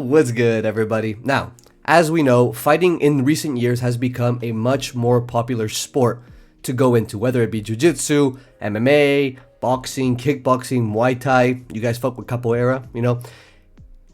What's good, everybody? Now, as we know, fighting in recent years has become a much more popular sport to go into, whether it be jiu-jitsu, MMA, boxing, kickboxing, Muay Thai. You guys fuck with capoeira, you know?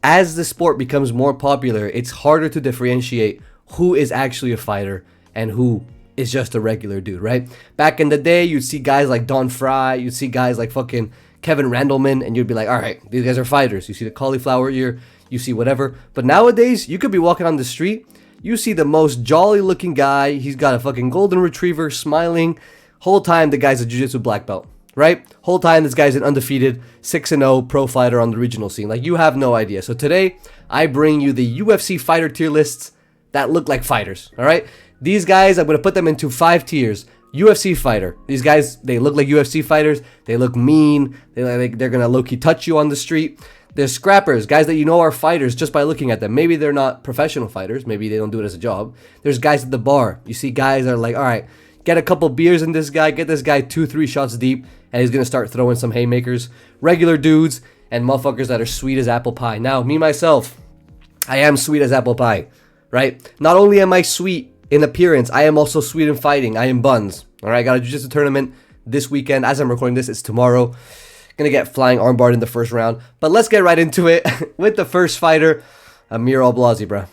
As the sport becomes more popular, it's harder to differentiate who is actually a fighter and who is just a regular dude, right? Back in the day, you'd see guys like Don Fry, you'd see guys like fucking Kevin Randleman, and you'd be like, all right, these guys are fighters. You see the cauliflower ear, you see whatever. But nowadays, you could be walking on the street, you see the most jolly looking guy, he's got a fucking golden retriever smiling. Whole time, the guy's a jiu-jitsu black belt, right? Whole time, this guy's an undefeated 6-0 pro fighter on the regional scene. Like, you have no idea. So today, I bring you the UFC fighter tier lists that look like fighters, all right? These guys, I'm going to put them into 5 tiers. UFC fighter. These guys, they look like UFC fighters. They look mean. They're going to low-key touch you on the street. There's scrappers, guys that you know are fighters just by looking at them. Maybe they're not professional fighters. Maybe they don't do it as a job. There's guys at the bar. You see guys that are like, all right, get a couple beers in this guy. Get this guy 2-3 shots deep, and he's going to start throwing some haymakers. Regular dudes and motherfuckers that are sweet as apple pie. Now, me, myself, I am sweet as apple pie, right? Not only am I sweet in appearance, I am also sweet in fighting. I am buns. All right, I got a jiu-jitsu tournament this weekend. As I'm recording this, it's tomorrow. Gonna get flying armbarred in the first round. But let's get right into it with the first fighter, Amir Alblasi, bro.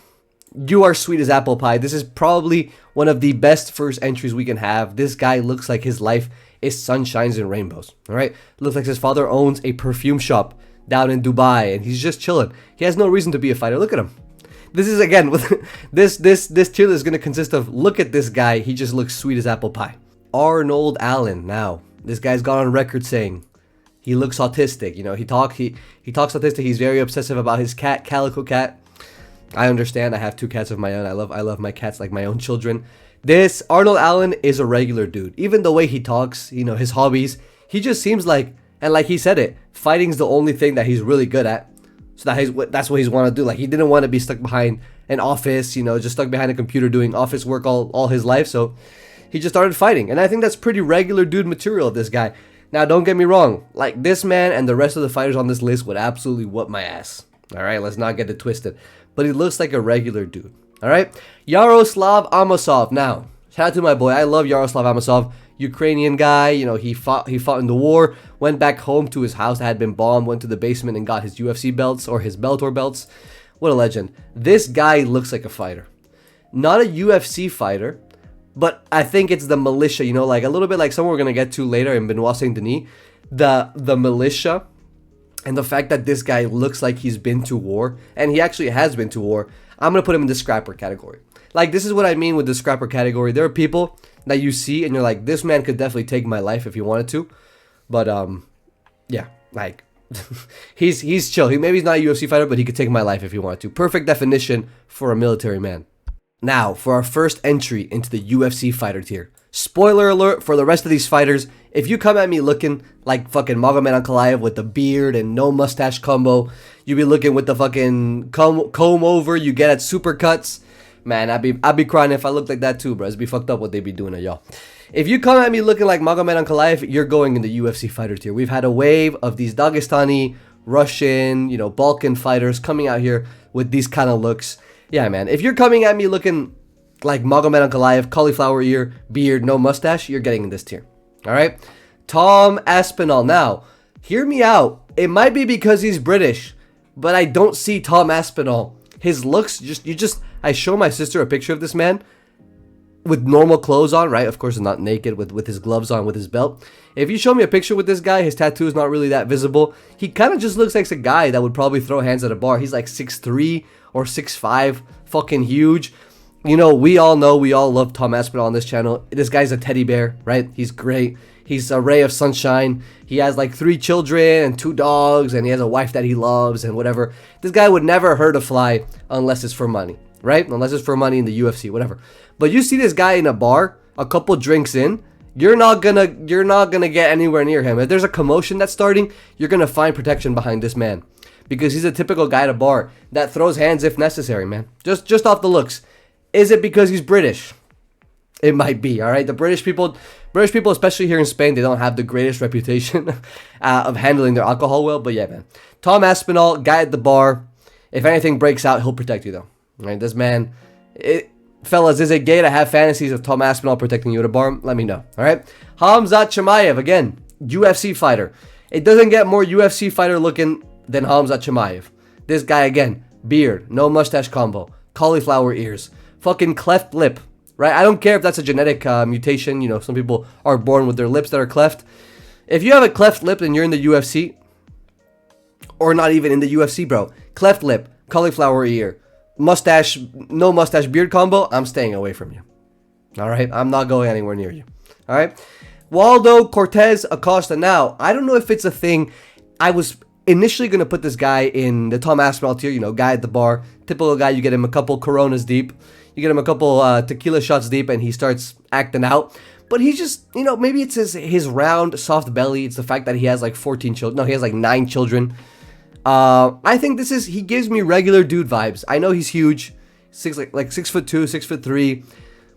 You are sweet as apple pie. This is probably one of the best first entries we can have. This guy looks like his life is sunshines and rainbows. All right, looks like his father owns a perfume shop down in Dubai, and he's just chilling. He has no reason to be a fighter. Look at him. This is, again, this tier list is going to consist of, look at this guy. He just looks sweet as apple pie. Arnold Allen. Now, this guy's gone on record saying he looks autistic. You know, he talks autistic. He's very obsessive about his cat, Calico Cat. I understand. I have 2 cats of my own. I love my cats like my own children. This Arnold Allen is a regular dude. Even the way he talks, you know, his hobbies, he just seems like, and like he said it, fighting's the only thing that he's really good at. So that's what he's want to do. Like, he didn't want to be stuck behind an office, you know, just stuck behind a computer doing office work all his life. So he just started fighting. And I think that's pretty regular dude material of this guy. Now, don't get me wrong. Like, this man and the rest of the fighters on this list would absolutely whoop my ass. All right, let's not get it twisted. But he looks like a regular dude. All right, Yaroslav Amosov. Now, shout out to my boy. I love Yaroslav Amosov. Ukrainian guy, you know, he fought in the war, went back home to his house that had been bombed, went to the basement and got his UFC belts, or his Bellator belts. What a legend. This guy looks like a fighter. Not a UFC fighter, but I think it's the militia, you know, like a little bit like someone we're going to get to later in Benoit Saint Denis. The militia, and the fact that this guy looks like he's been to war, and he actually has been to war, I'm going to put him in the scrapper category. Like, this is what I mean with the scrapper category. There are people that you see and you're like, this man could definitely take my life if he wanted to. But, yeah, like, he's chill. Maybe he's not a UFC fighter, but he could take my life if he wanted to. Perfect definition for a military man. Now, for our first entry into the UFC fighter tier. Spoiler alert for the rest of these fighters. If you come at me looking like fucking Magomed Ankalaev with the beard and no mustache combo, you be looking with the fucking comb over you get at Supercuts. Man, I'd be crying if I looked like that too, bro. It'd be fucked up what they be doing to y'all. If you come at me looking like Magomed Ankalaev, you're going in the UFC fighter tier. We've had a wave of these Dagestani, Russian, you know, Balkan fighters coming out here with these kind of looks. Yeah, man. If you're coming at me looking like Magomed Ankalaev, cauliflower ear, beard, no mustache, you're getting in this tier. All right? Tom Aspinall. Now, hear me out. It might be because he's British, but I don't see Tom Aspinall. His looks, I show my sister a picture of this man with normal clothes on, right? Of course, not naked, with his gloves on, with his belt. If you show me a picture with this guy, his tattoo is not really that visible. He kind of just looks like a guy that would probably throw hands at a bar. He's like 6'3" or 6'5", fucking huge. You know, we all love Tom Aspinall on this channel. This guy's a teddy bear, right? He's great. He's a ray of sunshine. He has like 3 children and 2 dogs, and he has a wife that he loves and whatever. This guy would never hurt a fly unless it's for money, right? Unless it's for money in the UFC, whatever. But you see this guy in a bar, a couple drinks in, you're not gonna get anywhere near him. If there's a commotion that's starting, you're gonna find protection behind this man, because he's a typical guy at a bar that throws hands if necessary, man. Just off the looks. Is it because he's British? It might be, all right? The British people, especially here in Spain, they don't have the greatest reputation of handling their alcohol well. But yeah, man. Tom Aspinall, guy at the bar. If anything breaks out, he'll protect you though. Right? This man, fellas, is it gay to have fantasies of Tom Aspinall protecting you at a bar? Let me know. All right. Khamzat Chimaev, again, UFC fighter. It doesn't get more UFC fighter looking than Khamzat Chimaev. This guy, again, beard, no mustache combo, cauliflower ears, fucking cleft lip, right? I don't care if that's a genetic mutation. You know, some people are born with their lips that are cleft. If you have a cleft lip and you're in the UFC, or not even in the UFC, bro, cleft lip, cauliflower ear, mustache, no mustache beard combo, I'm staying away from you. All right? I'm not going anywhere near you. All right? Waldo Cortez Acosta. Now, I don't know if it's a thing. I was initially going to put this guy in the Tom Aspinall tier, you know, guy at the bar. Typical guy, you get him a couple Coronas deep. You get him a couple tequila shots deep, and he starts acting out. But he's just, you know, maybe it's his round, soft belly. It's the fact that he has like 14 children. No, he has like 9 children. I think he gives me regular dude vibes. I know he's huge. Like 6'2", 6'3".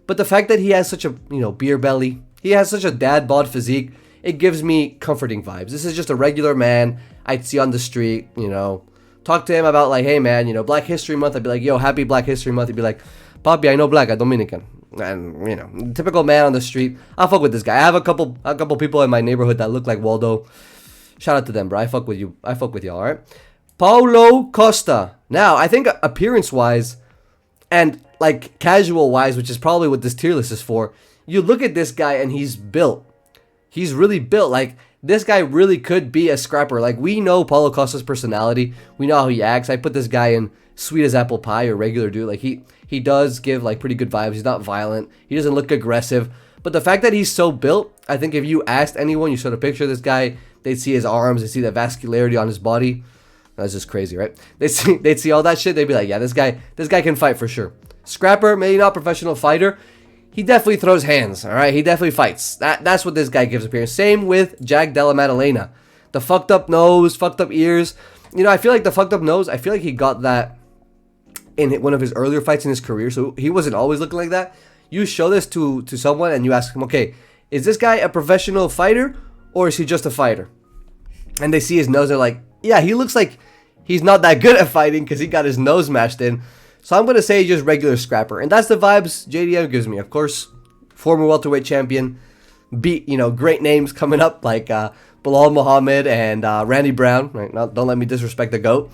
But the fact that he has such a, you know, beer belly, he has such a dad bod physique, it gives me comforting vibes. This is just a regular man I'd see on the street, you know. Talk to him about like, hey man, you know, Black History Month. I'd be like, yo, happy Black History Month. He'd be like, Papi, I know black, I'm Dominican. And, you know, typical man on the street. I'll fuck with this guy. I have a couple people in my neighborhood that look like Waldo. Shout out to them, bro. I fuck with you. I fuck with y'all, all right? Paulo Costa. Now, I think appearance-wise and, like, casual-wise, which is probably what this tier list is for, you look at this guy and he's built. He's really built. Like, this guy really could be a scrapper. Like, we know Paulo Costa's personality. We know how he acts. I put this guy in sweet as apple pie or regular dude. Like, he does give, like, pretty good vibes. He's not violent. He doesn't look aggressive. But the fact that he's so built, I think if you asked anyone, you showed a picture of this guy, they'd see his arms, they'd see the vascularity on his body. That's just crazy, right? They'd see all that shit, they'd be like, yeah, this guy can fight for sure. Scrapper, maybe not professional fighter. He definitely throws hands, all right? He definitely fights. That's what this guy gives appearance. Same with Jack Della Maddalena. The fucked up nose, fucked up ears. You know, I feel like the fucked up nose, I feel like he got that in one of his earlier fights in his career, so he wasn't always looking like that. You show this to someone and you ask him, okay, is this guy a professional fighter or is he just a fighter? And they see his nose, they're like, yeah, he looks like he's not that good at fighting because he got his nose mashed in. So I'm going to say just regular scrapper. And that's the vibes JDM gives me. Of course, former welterweight champion, beat, you know, great names coming up like Bilal Muhammad and Randy Brown. Right? Don't let me disrespect the GOAT.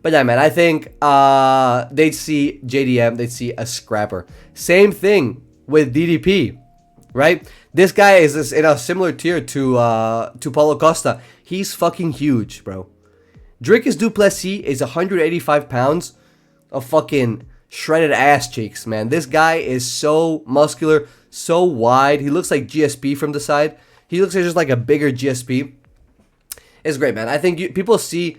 But yeah, man, I think they'd see JDM, they'd see a scrapper. Same thing with DDP, right? This guy is in a similar tier to Paulo Costa. He's fucking huge, bro. Dricus du Plessis is 185 pounds of fucking shredded ass cheeks, man. This guy is so muscular, so wide. He looks like GSP from the side. He looks like just like a bigger GSP. It's great, man. I think people see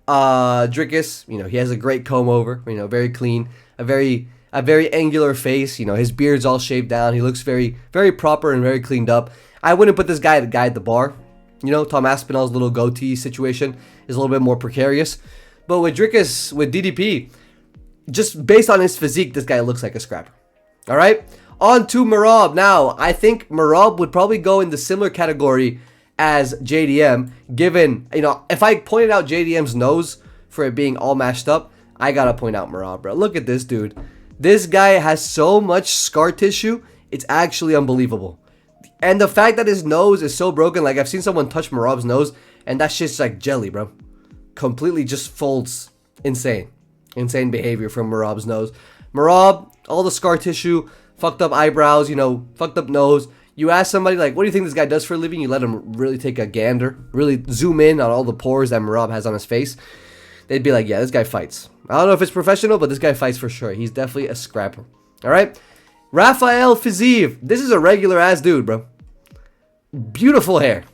Dricus, you know, he has a great comb over, you know, very clean, a very angular face, you know, his beard's all shaved down. He looks very, very proper and very cleaned up. I wouldn't put this guy at the bar. You know, Tom Aspinall's little goatee situation is a little bit more precarious. But with Dricus, with DDP, just based on his physique, this guy looks like a scrapper. All right? On to Merab. Now, I think Merab would probably go in the similar category as JDM, given, you know, if I pointed out JDM's nose for it being all mashed up, I gotta point out Merab, bro. Look at this dude. This guy has so much scar tissue, it's actually unbelievable. And the fact that his nose is so broken, like I've seen someone touch Merab's nose, and that shit's like jelly, bro. Completely just folds. Insane. Insane behavior from Merab's nose. Merab, all the scar tissue, fucked up eyebrows, you know, fucked up nose. You ask somebody, like, what do you think this guy does for a living? You let him really take a gander, really zoom in on all the pores that Merab has on his face. They'd be like, yeah, this guy fights. I don't know if it's professional, but this guy fights for sure. He's definitely a scrapper. All right? Rafael Fiziev. This is a regular-ass dude, bro. Beautiful hair,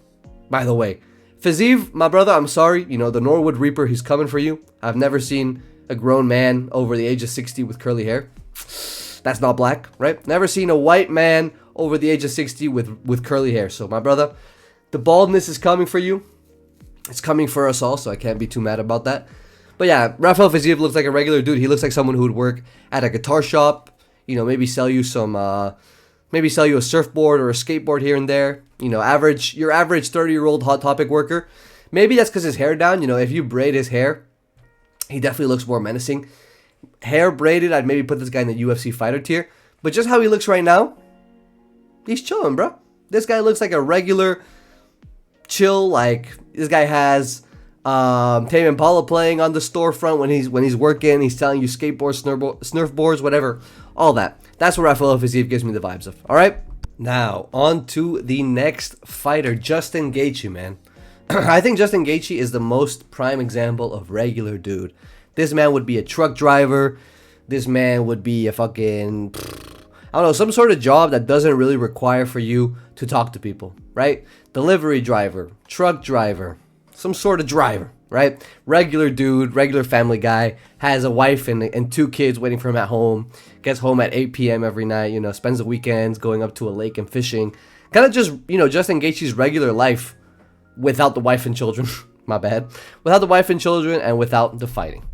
by the way. Fiziev, my brother, I'm sorry. You know, the Norwood Reaper, he's coming for you. I've never seen a grown man over the age of 60 with curly hair. That's not black, right? Never seen a white man over the age of 60 with curly hair. So, my brother, the baldness is coming for you. It's coming for us all, so I can't be too mad about that. But yeah, Rafael Fiziev looks like a regular dude. He looks like someone who would work at a guitar shop. You know, maybe sell you some, maybe sell you a surfboard or a skateboard here and there. You know, your average 30-year-old Hot Topic worker. Maybe that's because his hair down. You know, if you braid his hair, He definitely looks more menacing. Hair braided, I'd maybe put this guy in the UFC fighter tier. But just how he looks right now, he's chilling, bro. This guy looks like a regular, chill, like, this guy has Tame Impala playing on the storefront when he's working. He's selling you skateboards, snurfboards, whatever. All that. That's what Rafael Fiziev gives me the vibes of. All right? Now, on to the next fighter, Justin Gaethje, man. I think Justin Gaethje is the most prime example of regular dude. This man would be a truck driver. This man would be a fucking, I don't know, some sort of job that doesn't really require for you to talk to people, right? Delivery driver, truck driver, some sort of driver, right? Regular dude, regular family guy, has a wife and 2 kids waiting for him at home, gets home at 8 p.m. every night, you know, spends the weekends going up to a lake and fishing. Kind of just, you know, Justin Gaethje's regular life without the wife and children. My bad. Without the wife and children and without the fighting.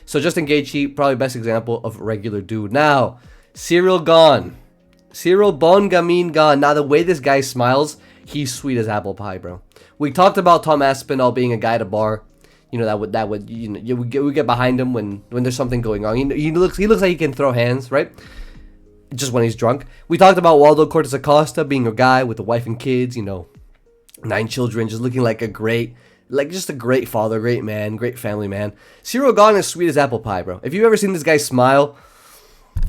So Justin Gaethje, probably best example of regular dude. Now, Cyril Gane. Cyril Bongamin Gane. Now, the way this guy smiles, he's sweet as apple pie, bro. We talked about Tom Aspinall being a guy to bar. You know, that would you know, we get behind him when there's something going on. He looks like he can throw hands, right? Just when he's drunk. We talked about Waldo Cortes Acosta being a guy with a wife and kids, you know, 9 children, just looking like a great father, great man, great family man. Cyril Gane is sweet as apple pie, bro. If you've ever seen this guy smile,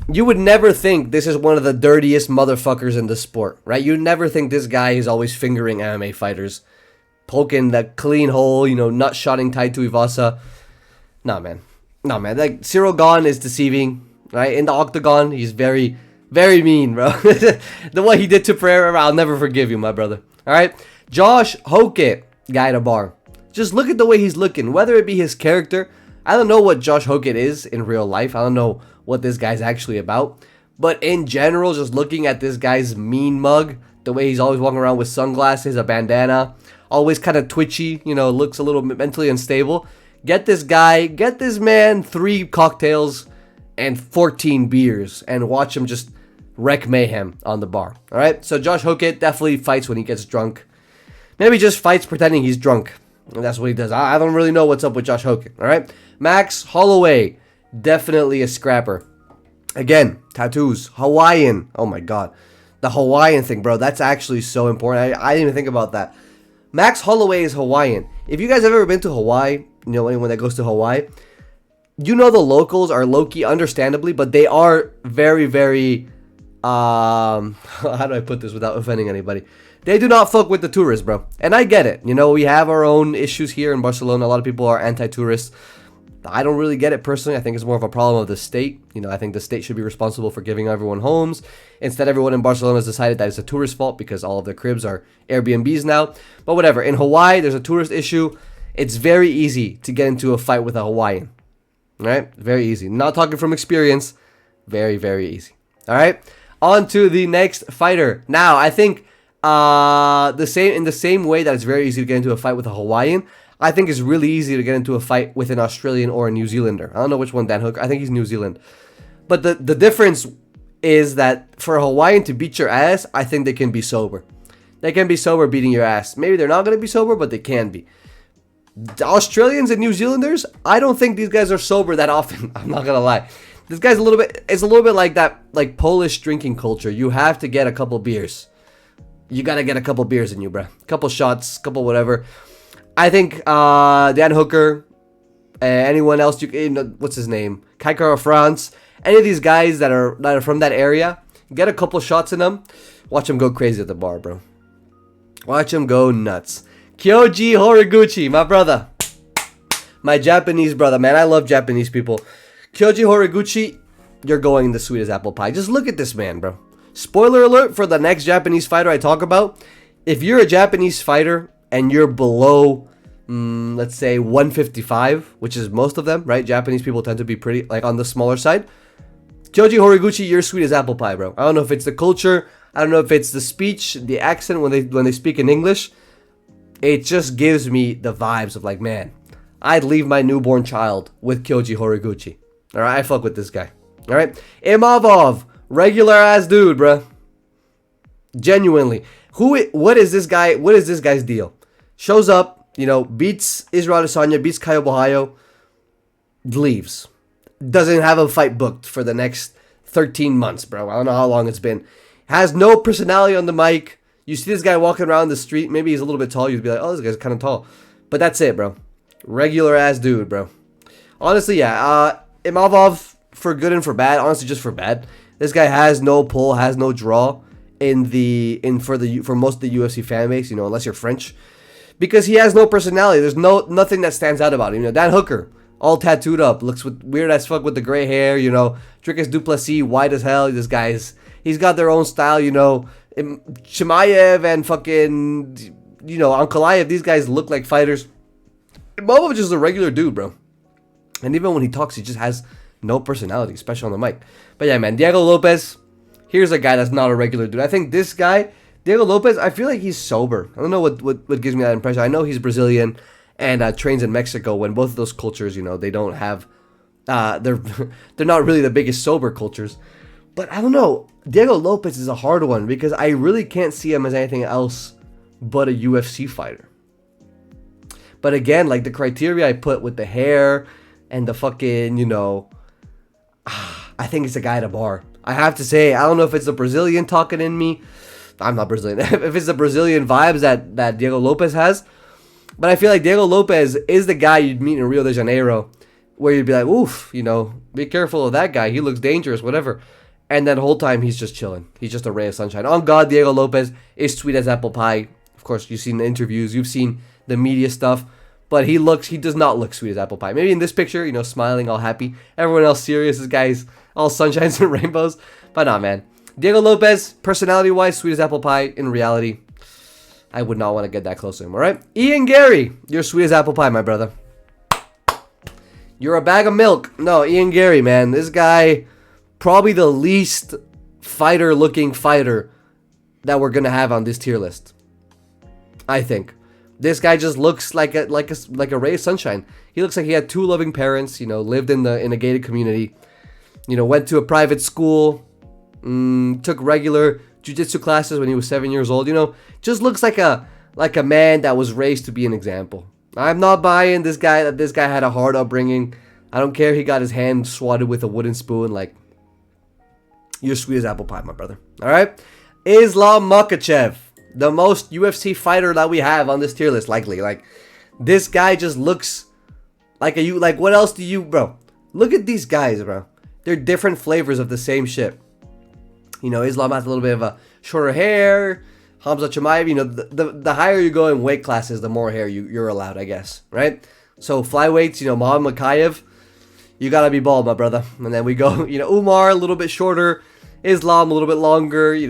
you would never think this is one of the dirtiest motherfuckers in the sport, right? You'd never think this guy is always fingering MMA fighters, poking that clean hole, you know, nut shotting tied to Ivasa. Nah, man. Like, Cyril Gane is deceiving, right? In the octagon, he's very, very mean, bro. The way he did to Pereira, I'll never forgive you, my brother. All right? Josh Hokett, guy to bar. Just look at the way he's looking, whether it be his character. I don't know what Josh Hokett is in real life. I don't know what this guy's actually about. But in general, just looking at this guy's mean mug, the way he's always walking around with sunglasses, a bandana, always kind of twitchy, you know, looks a little mentally unstable. Get this man 3 cocktails and 14 beers and watch him just wreak mayhem on the bar. All right? So Josh Hokett definitely fights when he gets drunk. Maybe just fights pretending he's drunk. And that's what he does. I don't really know what's up with Josh Hokett. All right? Max Holloway, definitely a scrapper. Again, tattoos, Hawaiian. Oh my God. The Hawaiian thing, bro. That's actually so important. I didn't even think about that. Max Holloway is Hawaiian. If you guys have ever been to Hawaii, you know, anyone that goes to Hawaii, you know the locals are low-key, understandably, but they are very, very, how do I put this without offending anybody? They do not fuck with the tourists, bro. And I get it. You know, we have our own issues here in Barcelona. A lot of people are anti-tourists. I don't really get it personally. I think it's more of a problem of the state. You know, I think the state should be responsible for giving everyone homes. Instead, everyone in Barcelona has decided that it's a tourist fault because all of their cribs are Airbnbs now. But whatever. In Hawaii, there's a tourist issue. It's very easy to get into a fight with a Hawaiian. All right? Very easy. Not talking from experience. Very, very easy. All right? On to the next fighter. Now, I think in the same way that it's very easy to get into a fight with a Hawaiian, I think it's really easy to get into a fight with an Australian or a New Zealander. I don't know which one, Dan Hooker. I think he's New Zealand. But the difference is that for a Hawaiian to beat your ass, I think they can be sober. They can be sober beating your ass. Maybe they're not going to be sober, but they can be. The Australians and New Zealanders, I don't think these guys are sober that often. I'm not going to lie. This guy's a little bit like that, like Polish drinking culture. You have to get a couple beers. You got to get a couple beers in you, bro. Couple shots, couple whatever. I think Dan Hooker, anyone else, what's his name? Kaikara France, any of these guys that are from that area, get a couple shots in them. Watch them go crazy at the bar, bro. Watch them go nuts. Kyoji Horiguchi, my brother. My Japanese brother, man. I love Japanese people. Kyoji Horiguchi, you're going the sweetest apple pie. Just look at this man, bro. Spoiler alert for the next Japanese fighter I talk about. If you're a Japanese fighter and you're below, let's say 155, which is most of them, right? Japanese people tend to be pretty, like, on the smaller side. Kyoji Horiguchi, you're sweet as apple pie, bro. I don't know if it's the culture. I don't know if it's the speech, the accent when they speak in English. It just gives me the vibes of, like, man, I'd leave my newborn child with Kyoji Horiguchi. All right, I fuck with this guy. All right, Imavov, regular ass dude, bro. Genuinely, what is this guy? What is this guy's deal? Shows up, you know, beats Israel Adesanya, beats Caio Borralho. leaves. Doesn't have a fight booked for the next 13 months, bro. I don't know how long it's been. Has no personality on the mic. You see this guy walking around the street. Maybe he's a little bit tall. You'd be like, oh, this guy's kind of tall. But that's it, bro. Regular ass dude, bro. Honestly, yeah. Imavov, for good and for bad. Honestly, just for bad. This guy has no pull, has no draw for most of the UFC fan base. You know, unless you're French, because he has no personality. There's nothing that stands out about him. You know, Dan Hooker, all tattooed up, looks weird as fuck with the gray hair. You know, Dricus Duplessis, white as hell. This guy's he's got their own style. You know, Chimaev and fucking Ankalaev. These guys look like fighters. Imavov is just a regular dude, bro. And even when he talks, he just has no personality, especially on the mic. But yeah, man, Diego Lopez, here's a guy that's not a regular dude. I think this guy, Diego Lopez, I feel like he's sober. I don't know what gives me that impression. I know he's Brazilian and trains in Mexico, when both of those cultures, you know, they don't have, they're not really the biggest sober cultures. But I don't know, Diego Lopez is a hard one because I really can't see him as anything else but a UFC fighter. But again, like the criteria I put with the hair and the fucking, I think it's a guy at a bar. I have to say, I don't know if it's the Brazilian talking in me. I'm not Brazilian. If it's the Brazilian vibes that Diego Lopez has. But I feel like Diego Lopez is the guy you'd meet in Rio de Janeiro, where you'd be like, oof, be careful of that guy. He looks dangerous, whatever. And then the whole time he's just chilling. He's just a ray of sunshine. On God, Diego Lopez is sweet as apple pie. Of course, you've seen the interviews. You've seen the media stuff. But he does not look sweet as apple pie. Maybe in this picture, smiling, all happy. Everyone else serious. This guy's all sunshines and rainbows. But nah, man. Diego Lopez, personality-wise, sweet as apple pie. In reality, I would not want to get that close to him, all right? Ian Gary, you're sweet as apple pie, my brother. You're a bag of milk. No, Ian Gary, man. This guy, probably the least fighter-looking fighter that we're going to have on this tier list, I think. This guy just looks like a ray of sunshine. He looks like he had two loving parents, lived in a gated community, went to a private school, took regular jiu-jitsu classes when he was 7 years old. Just looks like a man that was raised to be an example. I'm not buying this guy that this guy had a hard upbringing. I don't care if he got his hand swatted with a wooden spoon. Like, you're sweet as apple pie, my brother. All right, Islam Makhachev. The most UFC fighter that we have on this tier list, likely. Like, this guy just looks like what else do you, bro? Look at these guys, bro. They're different flavors of the same shit. Islam has a little bit of a shorter hair. Hamza Chimaev, the higher you go in weight classes, the more hair you're allowed, I guess, right? So flyweights, Muhammad Makayev, you gotta be bald, my brother. And then we go, Umar, a little bit shorter. Islam a little bit longer. You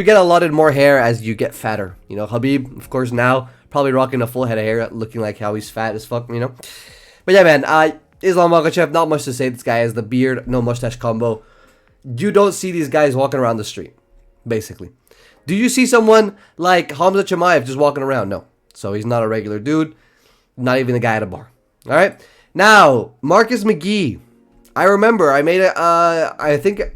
get allotted more hair as you get fatter. Khabib, of course, now probably rocking a full head of hair, looking like how he's fat as fuck. But yeah, man, Islam Makhachev, not much to say. This guy has the beard, no mustache combo. You don't see these guys walking around the street, basically. Do you see someone like Hamza Chimaev just walking around? No. So he's not a regular dude, not even a guy at a bar. All right. Now, Marcus McGee. I remember I made I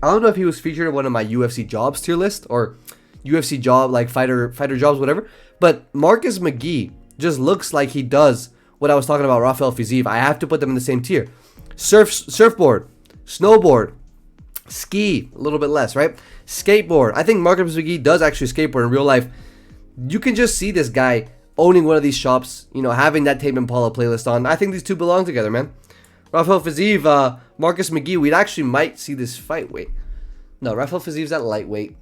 don't know if he was featured in one of my UFC jobs tier list or UFC job, like fighter jobs, whatever. But Marcus McGee just looks like he does what I was talking about, Rafael Fiziev. I have to put them in the same tier. Surfboard, snowboard, ski, a little bit less, right? Skateboard. I think Marcus McGee does actually skateboard in real life. You can just see this guy owning one of these shops, having that Tame Impala playlist on. I think these two belong together, man. Rafael Fiziev, Marcus McGee, we actually might see this fight. Wait. No, Rafael Fiziev's at lightweight.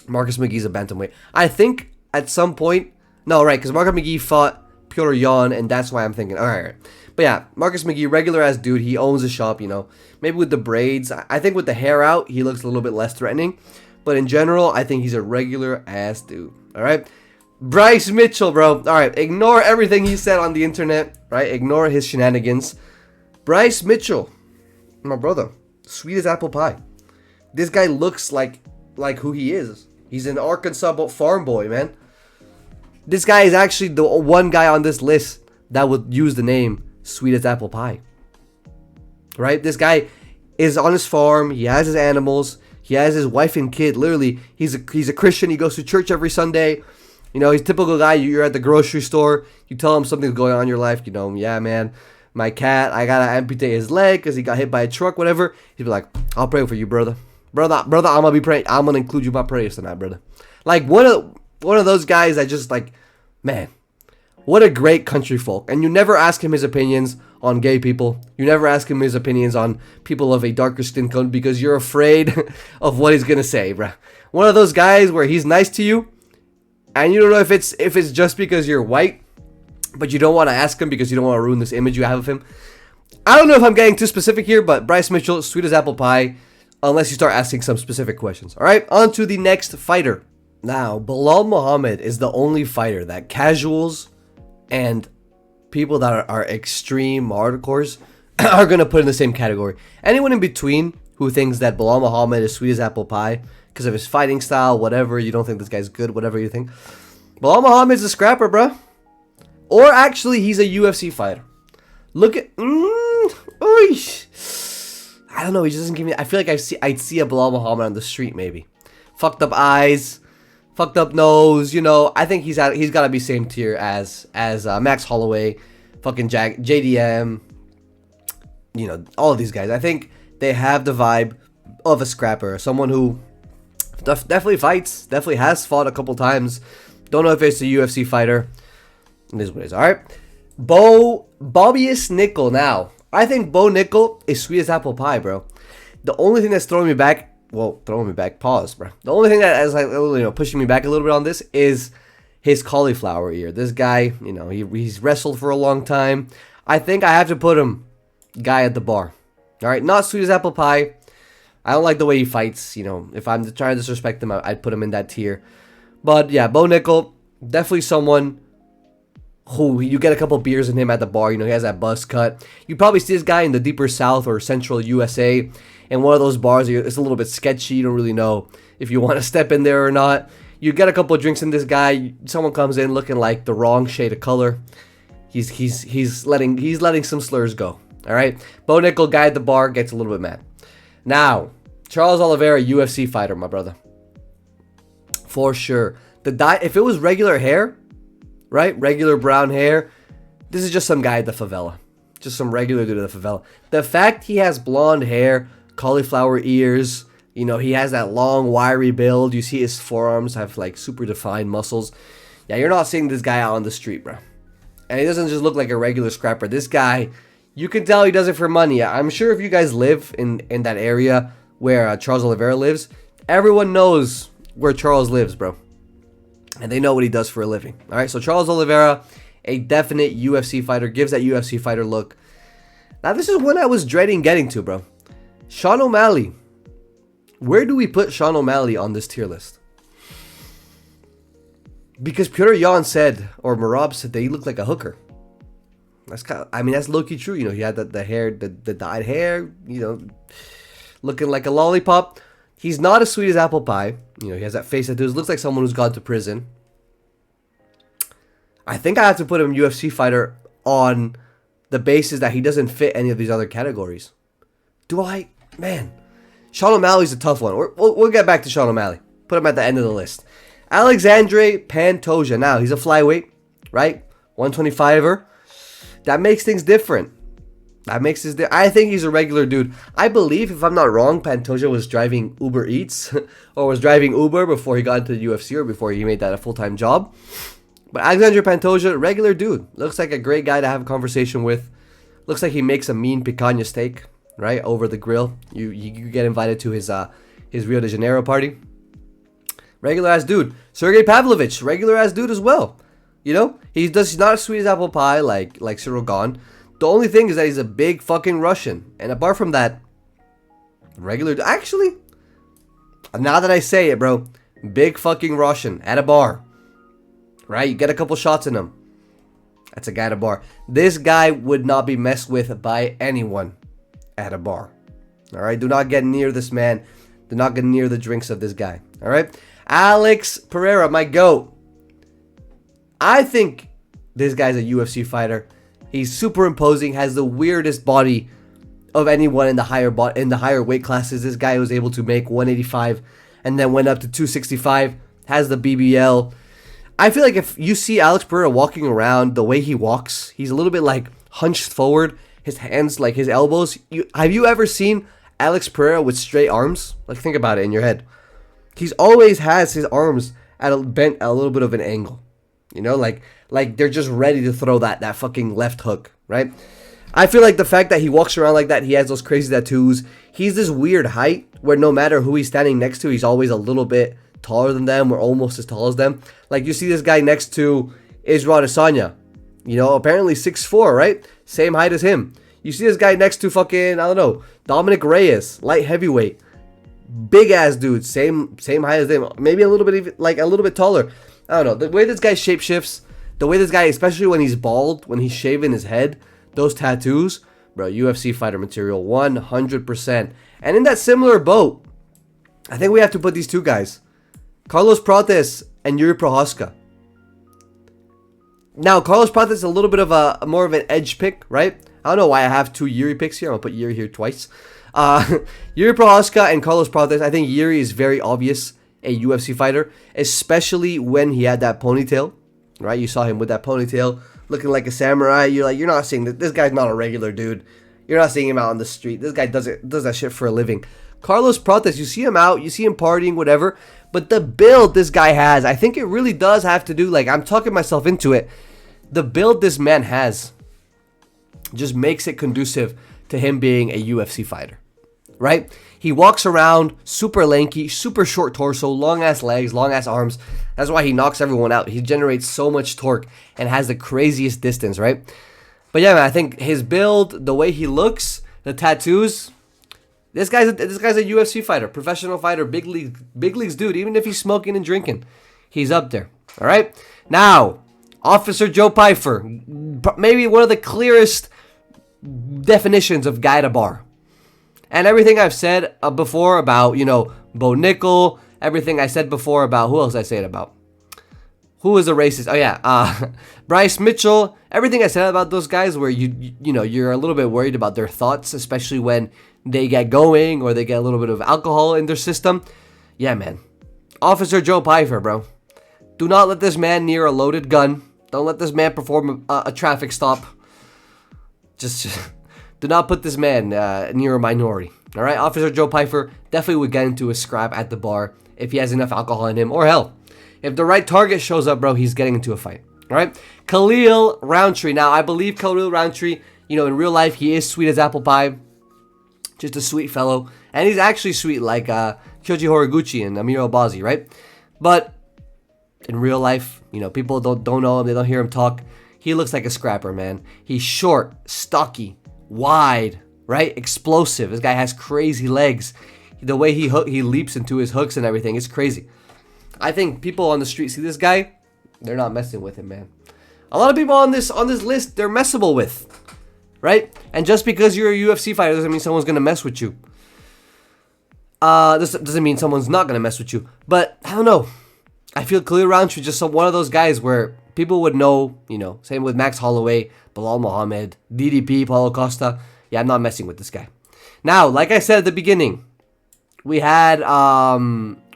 Marcus McGee's a bantamweight. I think at some point... No, right, because Marcus McGee fought Petr Yan, and that's why I'm thinking... All right. But yeah, Marcus McGee, regular-ass dude. He owns a shop, Maybe with the braids. I think with the hair out, he looks a little bit less threatening. But in general, I think he's a regular-ass dude. All right? Bryce Mitchell, bro. All right, ignore everything he said on the internet, right? Ignore his shenanigans. Bryce Mitchell, my brother, sweet as apple pie. This guy looks like who he is. He's an Arkansas farm boy, man. This guy is actually the one guy on this list that would use the name sweet as apple pie. Right? This guy is on his farm. He has his animals. He has his wife and kid. Literally, he's a Christian. He goes to church every Sunday. He's a typical guy. You're at the grocery store. You tell him something's going on in your life. Yeah, man. my cat, I gotta amputate his leg because he got hit by a truck, whatever. He'd be like, I'll pray for you, brother. Brother, I'm gonna be praying. I'm gonna include you in my prayers tonight, brother. Like, one of those guys that just, like, man, what a great country folk. And you never ask him his opinions on gay people. You never ask him his opinions on people of a darker skin tone because you're afraid of what he's gonna say, bruh. One of those guys where he's nice to you, and you don't know if it's just because you're white, but you don't want to ask him because you don't want to ruin this image you have of him. I don't know if I'm getting too specific here, but Bryce Mitchell, sweet as apple pie, unless you start asking some specific questions. All right, on to the next fighter. Now, Bilal Muhammad is the only fighter that casuals and people that are extreme hardcores are going to put in the same category. Anyone in between who thinks that Bilal Muhammad is sweet as apple pie because of his fighting style, whatever, you don't think this guy's good, whatever you think, Bilal Muhammad's a scrapper, bruh. Or actually, he's a UFC fighter. Look at... I don't know, he just doesn't give me... I feel like I'd see a Bilal Muhammad on the street, maybe. Fucked up eyes, fucked up nose, you know. I think he's got to be same tier as Max Holloway, fucking JDM, you know, all of these guys. I think they have the vibe of a scrapper. Someone who definitely fights, definitely has fought a couple times. Don't know if it's a UFC fighter. It is what it is. All right. Bobbius Nickel. Now, I think Bo Nickel is sweet as apple pie, bro. The only thing that's throwing me back, pause, bro. The only thing that is, like, you know, pushing me back a little bit on this is his cauliflower ear. This guy, you know, he's wrestled for a long time. I think I have to put him guy at the bar. All right. Not sweet as apple pie. I don't like the way he fights. You know, if I'm trying to disrespect him, I'd put him in that tier. But yeah, Bo Nickel, definitely someone who you get a couple beers in him at the bar. You know, he has that buzz cut. You probably see this guy in the deeper south or central USA in one of those bars. It's a little bit sketchy. You don't really know if you want to step in there or not. You get a couple of drinks in this guy. Someone comes in looking like the wrong shade of color. He's letting some slurs go. All right, Bo Nickel, guy at the bar, gets a little bit mad. Now, Charles Oliveira, UFC fighter, my brother, for sure. If it was regular hair, right? Regular brown hair. This is just some guy at the favela. Just some regular dude at the favela. The fact he has blonde hair, cauliflower ears, you know, he has that long, wiry build. You see his forearms have, like, super defined muscles. Yeah, you're not seeing this guy out on the street, bro. And he doesn't just look like a regular scrapper. This guy, you can tell he does it for money. I'm sure if you guys live in that area where Charles Oliveira lives, everyone knows where Charles lives, bro. And they know what he does for a living. All right, so Charles Oliveira, a definite UFC fighter, gives that UFC fighter look. Now, this is one I was dreading getting to, bro. Sean O'Malley. Where do we put Sean O'Malley on this tier list? Because Petr Yan said, or Marab said, that he looked like a hooker. That's that's low-key true. You know, he had the hair, the dyed hair, you know, looking like a lollipop. He's not as sweet as apple pie. You know, he has that face that looks like someone who's gone to prison. I think I have to put him UFC fighter on the basis that he doesn't fit any of these other categories. Do I? Man. Sean O'Malley's a tough one. We'll get back to Sean O'Malley. Put him at the end of the list. Alexandre Pantoja. Now, he's a flyweight, right? 125er. That makes things different. I think he's a regular dude. I believe, if I'm not wrong, Pantoja was driving Uber Eats or was driving Uber before he got into the UFC or before he made that a full-time job. But Alexandre Pantoja, regular dude. Looks like a great guy to have a conversation with. Looks like he makes a mean picanha steak, right, over the grill. You get invited to his Rio de Janeiro party. Regular-ass dude. Sergey Pavlovich, regular-ass dude as well. You know, he's not as sweet as apple pie like Cyril Gane. The only thing is that he's a big fucking Russian. And apart from that, regular... Actually, now that I say it, bro, big fucking Russian at a bar. Right? You get a couple shots in him. That's a guy at a bar. This guy would not be messed with by anyone at a bar. All right? Do not get near this man. Do not get near the drinks of this guy. All right? Alex Pereira, my GOAT. I think this guy's a UFC fighter. He's super imposing, has the weirdest body of anyone in the higher weight classes. This guy was able to make 185 and then went up to 265, has the BBL. I feel like if you see Alex Pereira walking around, the way he walks, he's a little bit like hunched forward, his hands, like his elbows. Have you ever seen Alex Pereira with straight arms? Like, think about it in your head. He's always has his arms bent a little bit of an angle. You know, like they're just ready to throw that fucking left hook, right? I feel like the fact that he walks around like that, he has those crazy tattoos. He's this weird height where no matter who he's standing next to, he's always a little bit taller than them or almost as tall as them. Like, you see this guy next to Israel Adesanya. You know, apparently 6'4", right? Same height as him. You see this guy next to fucking, I don't know, Dominic Reyes, light heavyweight. Big ass dude, same height as him. Maybe a little bit, even, like a little bit taller. I don't know. The way this guy shape shifts, the way this guy, especially when he's bald, when he's shaving his head, those tattoos, bro, UFC fighter material, 100%. And in that similar boat, I think we have to put these two guys, Carlos Prates and Yuri Prochazka. Now, Carlos Prates is a little bit of a more of an edge pick, right? I don't know why I have two Yuri picks here. I'm going to put Yuri here twice. Yuri Prochazka and Carlos Prates, I think Yuri is very obvious a UFC fighter, especially when he had that ponytail, right? You saw him with that ponytail, looking like a samurai. You're not seeing that. This guy's not a regular dude. You're not seeing him out on the street. This guy does that shit for a living. Carlos Prates, you see him out, you see him partying, whatever. But the build this guy has, I think it really does have to do, like, I'm talking myself into it. The build this man has just makes it conducive to him being a UFC fighter, right? He walks around super lanky, super short torso, long ass legs, long ass arms. That's why he knocks everyone out. He generates so much torque and has the craziest distance, right? But yeah, man, I think his build, the way he looks, the tattoos. This guy's a UFC fighter, professional fighter, big leagues dude. Even if he's smoking and drinking, he's up there. All right. Now, Officer Joe Pyfer, maybe one of the clearest definitions of guy to bar. And everything I've said before about, you know, Bo Nickel, everything I said before about, who else I say it about? Who is a racist? Oh yeah, Bryce Mitchell. Everything I said about those guys, where you're a little bit worried about their thoughts, especially when they get going or they get a little bit of alcohol in their system. Yeah, man. Officer Joe Pyfer, bro. Do not let this man near a loaded gun. Don't let this man perform a traffic stop. Just do not put this man near a minority. All right, Officer Joe Pyfer definitely would get into a scrap at the bar if he has enough alcohol in him, or hell, if the right target shows up, bro, he's getting into a fight. All right, Khalil Roundtree. Now, I believe Khalil Roundtree, you know, in real life, he is sweet as apple pie. Just a sweet fellow. And he's actually sweet like Kyoji Horiguchi and Amir Albazi, right? But in real life, you know, people don't know him. They don't hear him talk. He looks like a scrapper, man. He's short, stocky, wide, right? Explosive. This guy has crazy legs. The way he leaps into his hooks and everything, it's crazy. I think people on the street see this guy, they're not messing with him, man. A lot of people on this list, they're messable with, right? And just because you're a UFC fighter doesn't mean someone's gonna mess with you. This doesn't mean someone's not gonna mess with you. But I don't know. I feel Khalil Roundtree just one of those guys where people would know, you know, same with Max Holloway, Bilal Muhammad, DDP, Paulo Costa. Yeah, I'm not messing with this guy. Now, like I said at the beginning, we had,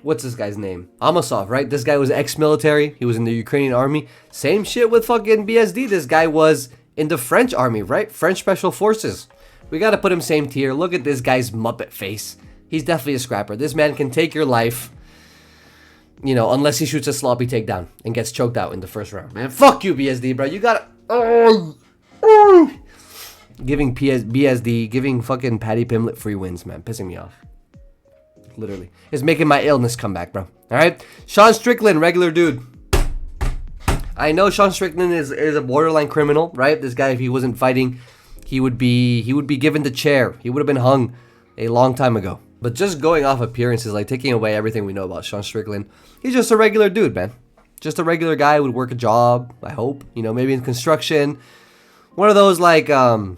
what's this guy's name? Amasov, right? This guy was ex-military. He was in the Ukrainian army. Same shit with fucking BSD. This guy was in the French army, right? French Special Forces. We got to put him same tier. Look at this guy's Muppet face. He's definitely a scrapper. This man can take your life, you know, unless he shoots a sloppy takedown and gets choked out in the first round. Man, fuck you, BSD, bro. You got to... Giving BSD, giving fucking Paddy Pimblett free wins, man. Pissing me off. Literally. It's making my illness come back, bro. Alright? Sean Strickland, regular dude. I know Sean Strickland is a borderline criminal, right? This guy, if he wasn't fighting, he would be given the chair. He would have been hung a long time ago. But just going off appearances, like taking away everything we know about Sean Strickland, he's just a regular dude, man. Just a regular guy who would work a job, I hope. You know, maybe in construction. One of those, like, one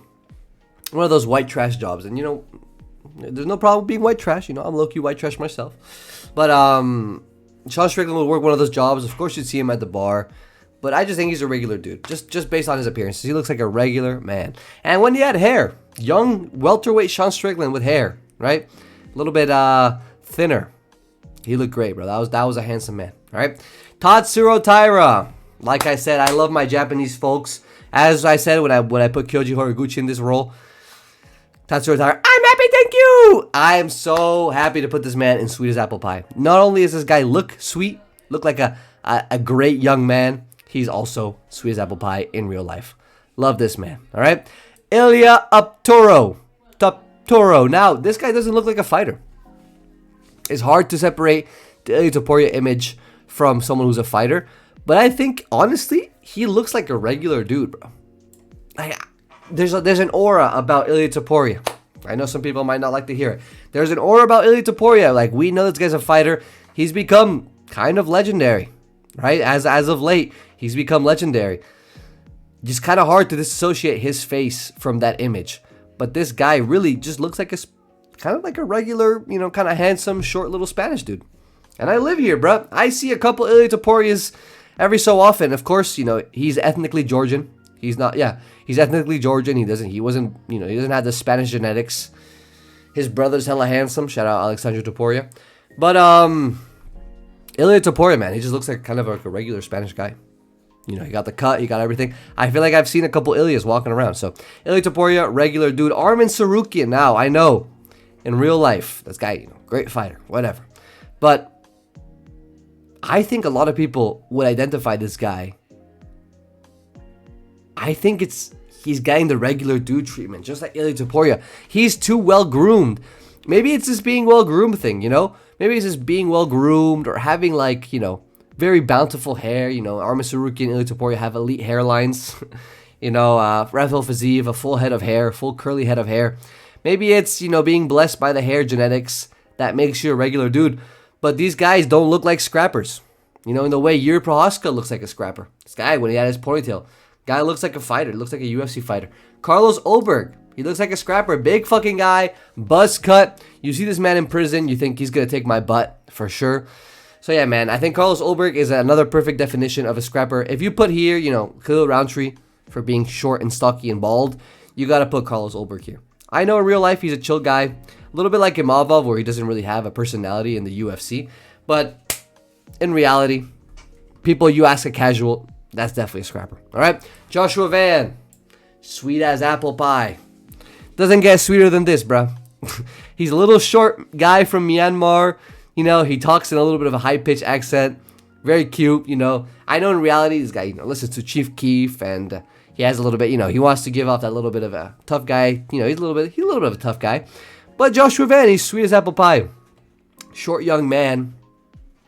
of those white trash jobs. And, you know, there's no problem being white trash. You know, I'm low-key white trash myself. But Sean Strickland would work one of those jobs. Of course, you'd see him at the bar. But I just think he's a regular dude. Just based on his appearances. He looks like a regular man. And when he had hair, young welterweight Sean Strickland with hair, right? A little bit thinner. He looked great, bro. That was a handsome man. All right. Tatsuro Taira. Like I said, I love my Japanese folks. As I said when I put Kyoji Horiguchi in this role, Tatsuro Taira, I'm happy, thank you! I am so happy to put this man in sweet as apple pie. Not only does this guy look sweet, look like a great young man, he's also sweet as apple pie in real life. Love this man, all right? Ilya Uptoro. Now, this guy doesn't look like a fighter. It's hard to separate the Ilya Topuria image from someone who's a fighter, but I think, honestly, he looks like a regular dude, bro. Like, there's an aura about Ilya Topuria. I know some people might not like to hear it. There's an aura about Ilya Topuria. Like, we know this guy's a fighter. He's become kind of legendary, right? As of late, he's become legendary. Just kind of hard to disassociate his face from that image. But this guy really just looks like kind of like a regular, kind of handsome, short little Spanish dude. And I live here, bro. I see a couple Ilya Topurias every so often. Of course, he's ethnically Georgian. He's ethnically Georgian. He doesn't have the Spanish genetics. His brother's hella handsome. Shout out Alexandru Topuria. But Ilya Topuria, man, he just looks like kind of like a regular Spanish guy. He got the cut, he got everything. I feel like I've seen a couple Ilyas walking around. So, Ilya Topuria, regular dude. Arman Sarukian, now, I know, in real life, this guy, great fighter, whatever. But I think a lot of people would identify this guy. I think he's getting the regular dude treatment, just like Ilya Topuria. He's too well-groomed. Maybe it's this being well-groomed thing, Maybe it's just being well-groomed or having, like, very bountiful hair. Arman Sarukian and Ilya Topuria have elite hairlines. Rafael Fiziev, a full head of hair, full curly head of hair. Maybe it's, being blessed by the hair genetics that makes you a regular dude. But these guys don't look like scrappers. In the way Yuri Prohaska looks like a scrapper. This guy, when he had his ponytail, guy looks like a fighter, looks like a UFC fighter. Carlos Oberg, he looks like a scrapper. Big fucking guy, buzz cut. You see this man in prison, you think he's going to take my butt for sure. So yeah, man, I think Carlos Oberg is another perfect definition of a scrapper. If you put here, Khalil Roundtree for being short and stocky and bald, you got to put Carlos Oberg here. I know in real life he's a chill guy, a little bit like Imavov, where he doesn't really have a personality in the UFC. But in reality, people you ask a casual, that's definitely a scrapper. All right, Joshua Van, sweet as apple pie. Doesn't get sweeter than this, bro. He's a little short guy from Myanmar. He talks in a little bit of a high-pitched accent. Very cute, I know in reality, this guy, listens to Chief Keef, and he has a little bit, he wants to give off that little bit of a tough guy. He's a little bit of a tough guy. But Joshua Van, he's sweet as apple pie. Short young man.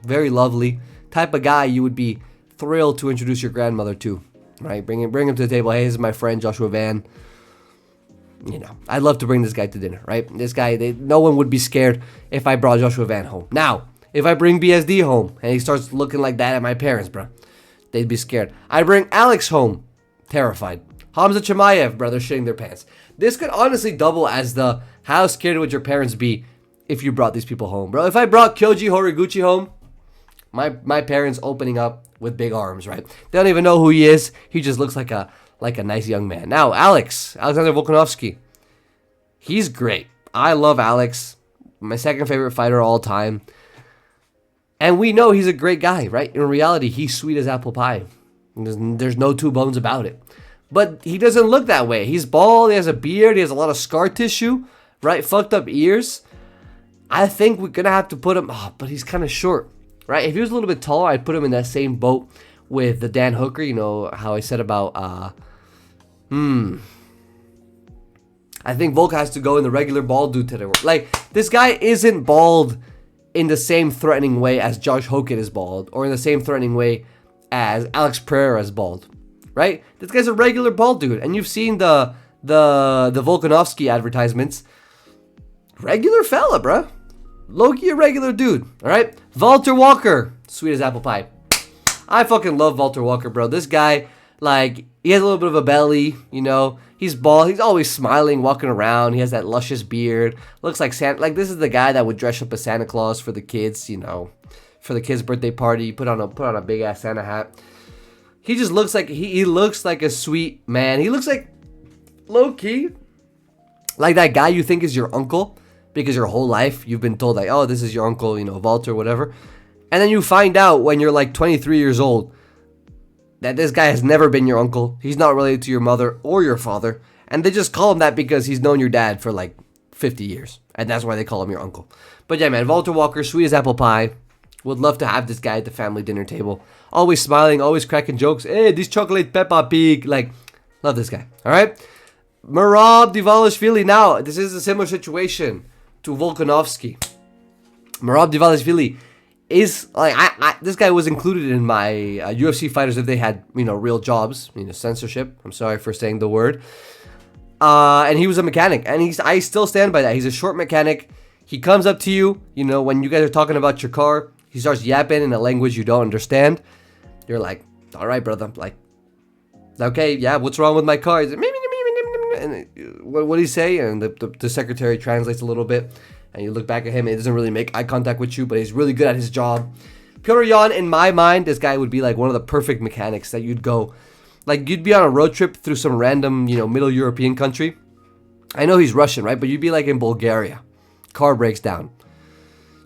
Very lovely. Type of guy you would be thrilled to introduce your grandmother to, right? Bring him to the table. Hey, this is my friend Joshua Van. I'd love to bring this guy to dinner, right? This guy, no one would be scared if I brought Joshua Van home. Now, if I bring BSD home and he starts looking like that at my parents, bro, they'd be scared. I bring Alex home, terrified. Hamza Chimaev, brother, shitting their pants. This could honestly double as the how scared would your parents be if you brought these people home, bro. If I brought Kyoji Horiguchi home, my parents opening up with big arms, right? They don't even know who he is. He just looks like a nice young man. Now, Alexander Volkanovski. He's great. I love Alex. My second favorite fighter of all time. And we know he's a great guy, right? In reality, he's sweet as apple pie. There's no two bones about it. But he doesn't look that way. He's bald. He has a beard. He has a lot of scar tissue, right? Fucked up ears. I think we're going to have to put him... Oh, but he's kind of short, right? If he was a little bit taller, I'd put him in that same boat with the Dan Hooker. How I said about... I think Volk has to go in the regular bald dude today. Like, this guy isn't bald in the same threatening way as Josh Hogan is bald, or in the same threatening way as Alex Pereira is bald, right? This guy's a regular bald dude, and you've seen the Volkanovski advertisements. Regular fella, bruh. Low-key a regular dude, all right? Walter Walker, sweet as apple pie. I fucking love Walter Walker, bro. This guy, like, he has a little bit of a belly, He's bald. He's always smiling, walking around. He has that luscious beard. Looks like Santa. Like, this is the guy that would dress up as Santa Claus for the kids, for the kids' birthday party. Put on a big ass Santa hat. He just looks like he looks like a sweet man. He looks like low key, like that guy you think is your uncle because your whole life you've been told like, oh, this is your uncle, Walter, whatever. And then you find out when you're like 23 years old that this guy has never been your uncle. He's not related to your mother or your father. And they just call him that because he's known your dad for like 50 years. And that's why they call him your uncle. But yeah, man, Walter Walker, sweet as apple pie. Would love to have this guy at the family dinner table. Always smiling, always cracking jokes. Hey, this chocolate Peppa Pig. Like, love this guy. All right? Merab Dvalishvili. Now, this is a similar situation to Volkanovski. Merab Dvalishvili is like this guy was included in my UFC fighters if they had real jobs, censorship. I'm sorry for saying the word. And he was a mechanic, and I still stand by that. He's a short mechanic. He comes up to you, when you guys are talking about your car. He starts yapping in a language you don't understand. You're like, all right, brother. Like, okay, yeah, what's wrong with my car? He's like, and what did he say? And the secretary translates a little bit. And you look back at him, and he doesn't really make eye contact with you, but he's really good at his job. Petr Yan, in my mind, this guy would be like one of the perfect mechanics that you'd go. Like, you'd be on a road trip through some random, Middle European country. I know he's Russian, right? But you'd be like in Bulgaria. Car breaks down.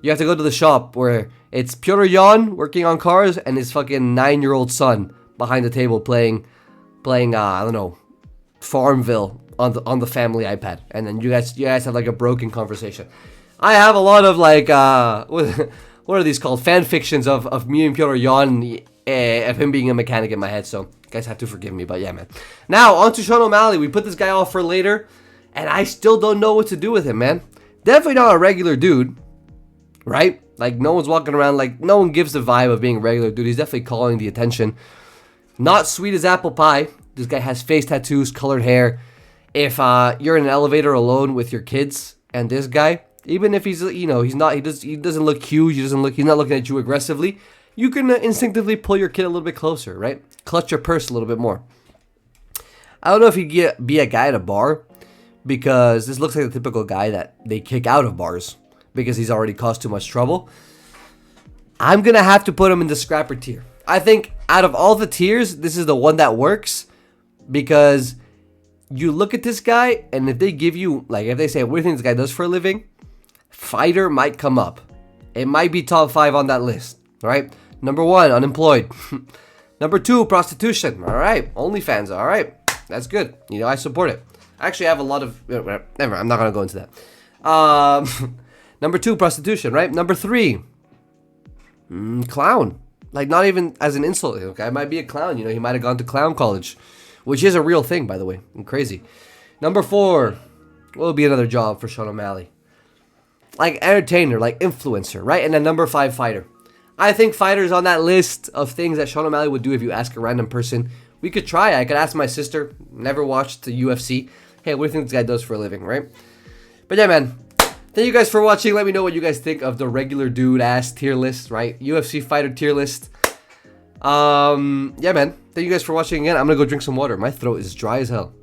You have to go to the shop where it's Petr Yan working on cars and his fucking 9-year-old son behind the table playing I don't know, Farmville on the family iPad. And then you guys have like a broken conversation. I have a lot of like what are these called? Fan fictions of me and Petr Yan, of him being a mechanic in my head. So you guys have to forgive me, but yeah, man. Now on to Sean O'Malley. We put this guy off for later, and I still don't know what to do with him, man. Definitely not a regular dude, right? Like, no one's walking around, like, no one gives the vibe of being a regular dude. He's definitely calling the attention. Not sweet as apple pie. This guy has face tattoos, colored hair. If you're in an elevator alone with your kids and this guy, even if he doesn't look huge, he's not looking at you aggressively, you can instinctively pull your kid a little bit closer, right? Clutch your purse a little bit more. I don't know if he'd be a guy at a bar, because this looks like the typical guy that they kick out of bars because he's already caused too much trouble. I'm going to have to put him in the scrapper tier. I think out of all the tiers, this is the one that works, because you look at this guy, and if they give you, like, if they say, what do you think this guy does for a living? Fighter might come up. It might be top 5 on that list, right? Number 1, unemployed. Number 2, prostitution. All right. OnlyFans. All right. That's good. I support it. Actually, I have a lot of... Never, I'm not going to go into that. Number 2, prostitution, right? Number 3, clown. Like, not even as an insult. Okay, I might be a clown. He might have gone to clown college, which is a real thing, by the way. And crazy. Number 4, what would be another job for Sean O'Malley? Like, entertainer, like influencer, right? And then number 5, fighter. I think fighter's on that list of things that Sean O'Malley would do if you ask a random person. We could try. I could ask my sister, never watched the UFC. Hey, what do you think this guy does for a living, right? But yeah, man. Thank you guys for watching. Let me know what you guys think of the regular dude-ass tier list, right? UFC fighter tier list. Yeah, man. Thank you guys for watching again. I'm going to go drink some water. My throat is dry as hell.